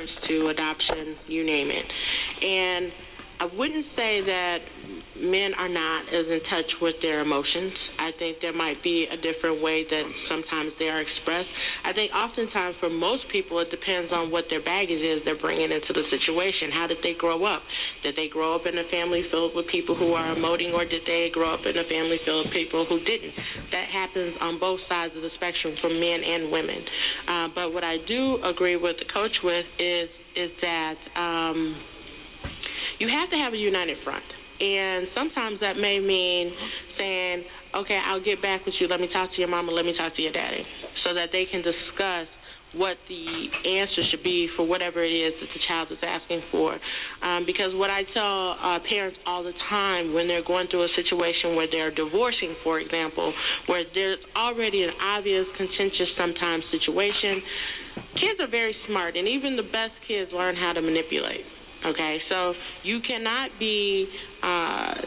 regards to adoption, you name it. And I wouldn't say that men are not as in touch with their emotions. I think there might be a different way that sometimes they are expressed. I think oftentimes for most people it depends on what their baggage is they're bringing into the situation. How did they grow up? Did they grow up in a family filled with people who are emoting, or did they grow up in a family filled with people who didn't? That happens on both sides of the spectrum for men and women. But what I do agree with the coach with is that you have to have a united front. And sometimes that may mean saying, okay, I'll get back with you. Let me talk to your mama. Let me talk to your daddy, so that they can discuss what the answer should be for whatever it is that the child is asking for. Because what I tell parents all the time when they're going through a situation where they're divorcing, for example, where there's already an obvious, contentious sometimes situation, kids are very smart, and even the best kids learn how to manipulate. Okay, so you cannot be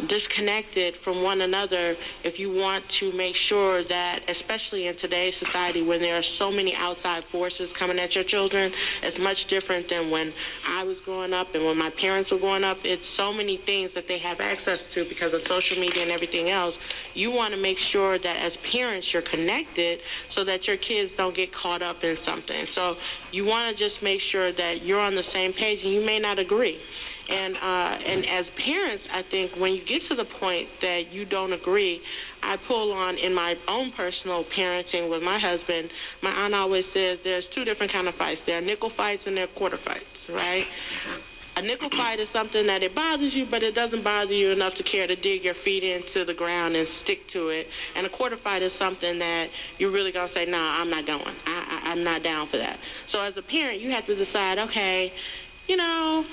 disconnected from one another if you want to make sure that, especially in today's society when there are so many outside forces coming at your children, it's much different than when I was growing up and when my parents were growing up. It's so many things that they have access to because of social media and everything else. You want to make sure that as parents you're connected so that your kids don't get caught up in something. So you want to just make sure that you're on the same page, and you may not agree. And as parents, I think when you get to the point that you don't agree, I pull on in my own personal parenting with my husband. My aunt always says there's two different kind of fights. There are nickel fights and there are quarter fights, right? A nickel fight is something that it bothers you, but it doesn't bother you enough to care to dig your feet into the ground and stick to it. And a quarter fight is something that you're really going to say, nah, I'm not going. I'm not down for that. So as a parent, you have to decide, okay, you know,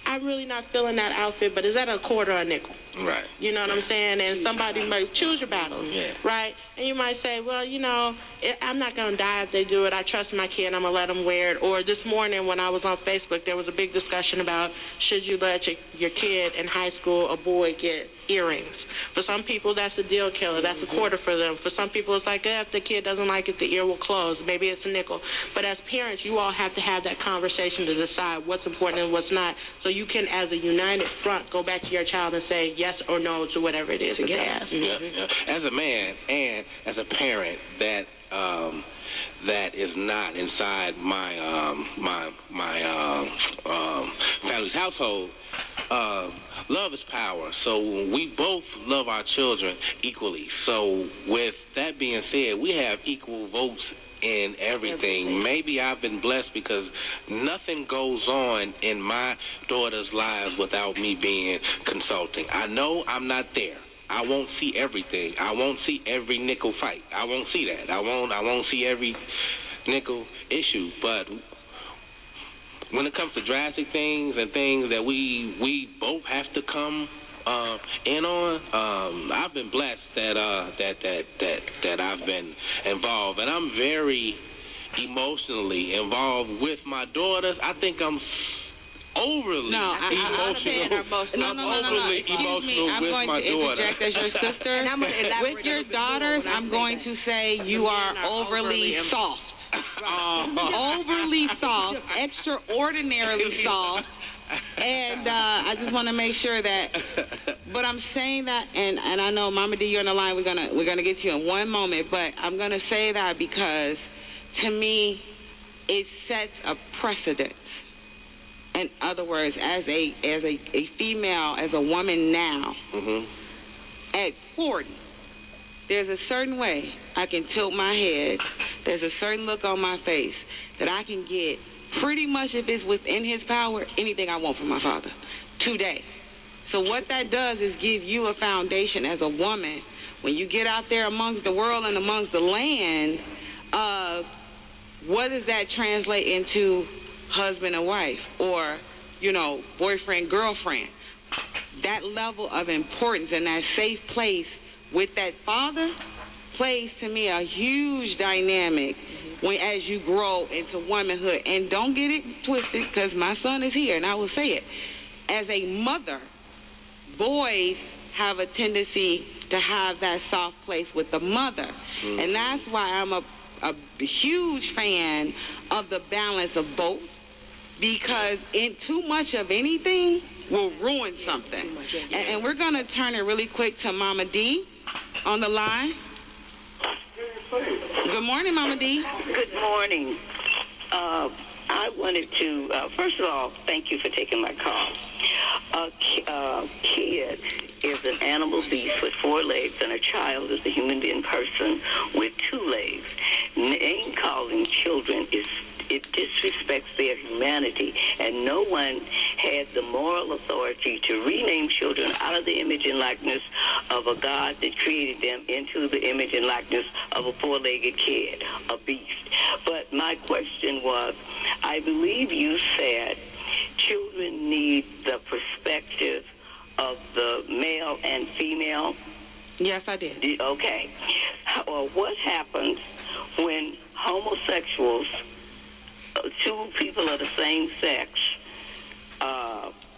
I'm really not feeling that outfit, but is that a quarter or a nickel? Right. You know what I'm saying? And somebody might choose your battles, right? And you might say, well, you know, I'm not going to die if they do it. I trust my kid. I'm going to let them wear it. Or this morning when I was on Facebook, there was a big discussion about should you let your kid in high school, a boy, get earrings. For some people, that's a deal killer. That's a quarter for them. For some people, it's like, if the kid doesn't like it, the ear will close. Maybe it's a nickel. But as parents, you all have to have that conversation to decide what's important and what's not, so you can, as a united front, go back to your child and say yes or no to whatever it is that they ask. As a man and as a parent that is not inside my family's household, love is power. So we both love our children equally. So with that being said, we have equal votes in everything. Maybe I've been blessed because nothing goes on in my daughter's lives without me being consulting. I know I'm not there. I won't see everything. I won't see every nickel fight. I won't see that. I won't see every nickel issue. But when it comes to drastic things and things that we both have to come in on, I've been blessed that I've been involved, and I'm very emotionally involved with my daughters. I think I'm overly emotional. I'm overly emotional with my daughter. I'm going to interject as your sister. With your daughters, I'm going to say you are overly soft. Overly soft, extraordinarily soft. And I just want to make sure that, but I'm saying that, and I know Mama D, you're on the line. We're gonna get to you in one moment, but I'm gonna say that because, to me, it sets a precedent. In other words, as a female, as a woman now, at 40, there's a certain way I can tilt my head. There's a certain look on my face that I can get pretty much, if it's within his power, anything I want from my father today. So what that does is give you a foundation as a woman when you get out there amongst the world and amongst the land of what does that translate into husband and wife, or, you know, boyfriend, girlfriend. That level of importance and that safe place with that father plays, to me, a huge dynamic when as you grow into womanhood. And don't get it twisted, because my son is here, and I will say it. As a mother, boys have a tendency to have that soft place with the mother. And that's why I'm a huge fan of the balance of both. because too much of anything will ruin something. And we're going to turn it really quick to Mama D on the line. Good morning, Mama D. Good morning. I wanted to, first of all, thank you for taking my call. A kid is an animal beast with 4 legs, and a child is a human being person with 2 legs. Name calling children it disrespects their humanity, and no one has the moral authority to rename children out of the image and likeness of a God that created them into the image and likeness of a 4-legged kid, a beast. But my question was, I believe you said children need the perspective of the male and female. Yes, I did. Okay. What happens when homosexuals, 2 people of the same sex,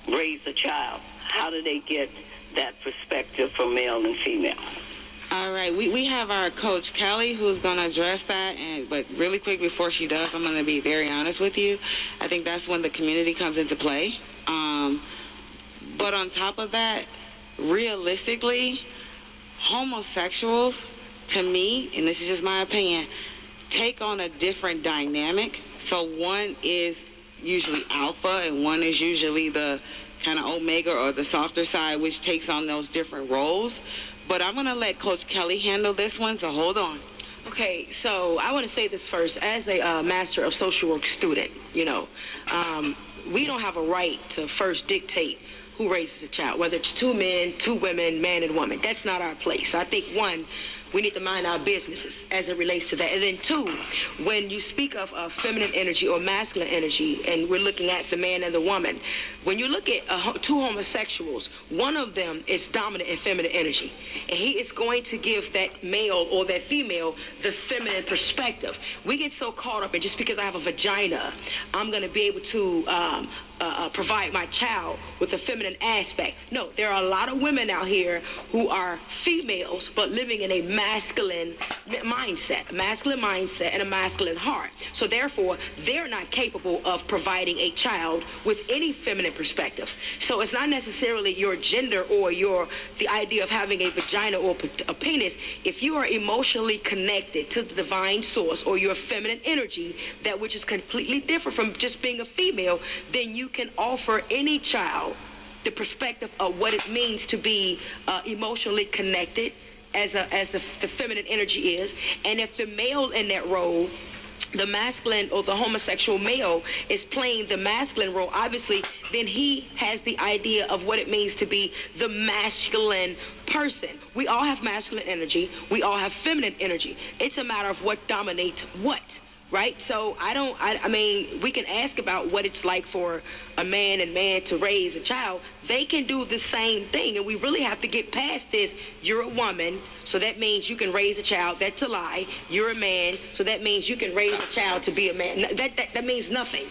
raise a child? How do they get that perspective from male and female? All right, we have our coach Kelly who's going to address that, but really quick before she does, I'm going to be very honest with you. I think that's when the community comes into play. But on top of that, realistically, homosexuals, to me, and this is just my opinion, take on a different dynamic. So one is usually alpha and one is usually the kind of omega or the softer side, which takes on those different roles. But I'm going to let Coach Kelly handle this one, so hold on. Okay, so I want to say this first. As a Master of Social Work student, we don't have a right to first dictate who raises a child, whether it's 2 men, 2 women, man and woman. That's not our place. I think, 1, we need to mind our businesses as it relates to that. And then 2, when you speak of feminine energy or masculine energy, and we're looking at the man and the woman, when you look at 2 homosexuals, one of them is dominant in feminine energy. And he is going to give that male or that female the feminine perspective. We get so caught up in just because I have a vagina, I'm going to be able to provide my child with a feminine aspect. No, there are a lot of women out here who are females but living in a masculine mindset and a masculine heart. So therefore, they're not capable of providing a child with any feminine perspective. So it's not necessarily your gender or the idea of having a vagina or a penis. If you are emotionally connected to the divine source or your feminine energy, that which is completely different from just being a female, then you can offer any child the perspective of what it means to be emotionally connected as the feminine energy is. And if the male in that role, the masculine or the homosexual male, is playing the masculine role, obviously, then he has the idea of what it means to be the masculine person. We all have masculine energy. We all have feminine energy. It's a matter of what dominates what. Right? So I mean, we can ask about what it's like for a man to raise a child. They can do the same thing, and we really have to get past this. You're a woman, so that means you can raise a child. That's a lie. You're a man, so that means you can raise a child to be a man. That means nothing.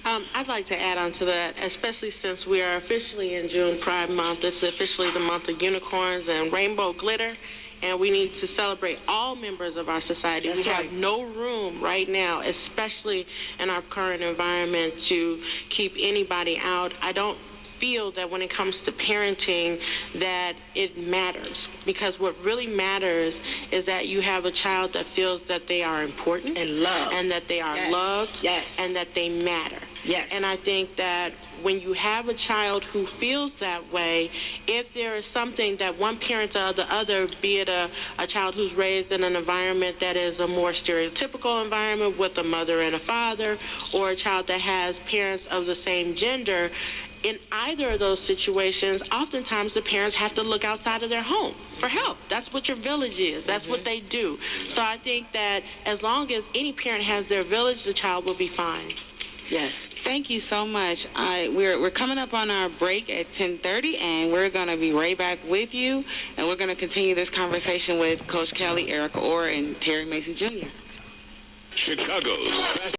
I'd like to add on to that, especially since we are officially in June Pride Month. This is officially the month of unicorns and rainbow glitter. And we need to celebrate all members of our society. That's we right. have no room right now, especially in our current environment, to keep anybody out. I don't feel that when it comes to parenting that it matters, because what really matters is that you have a child that feels that they are important and loved, and that they are loved, and that they matter. Yes. And I think that when you have a child who feels that way, if there is something that one parent or the other, be it a child who's raised in an environment that is a more stereotypical environment with a mother and a father, or a child that has parents of the same gender, in either of those situations, oftentimes the parents have to look outside of their home for help. That's what your village is. That's what they do. So I think that as long as any parent has their village, the child will be fine. Yes. Thank you so much. We're coming up on our break at 10:30, and we're going to be right back with you, and we're going to continue this conversation with Coach Kelly, Erica Orr, and Terry Mason Jr. Chicago's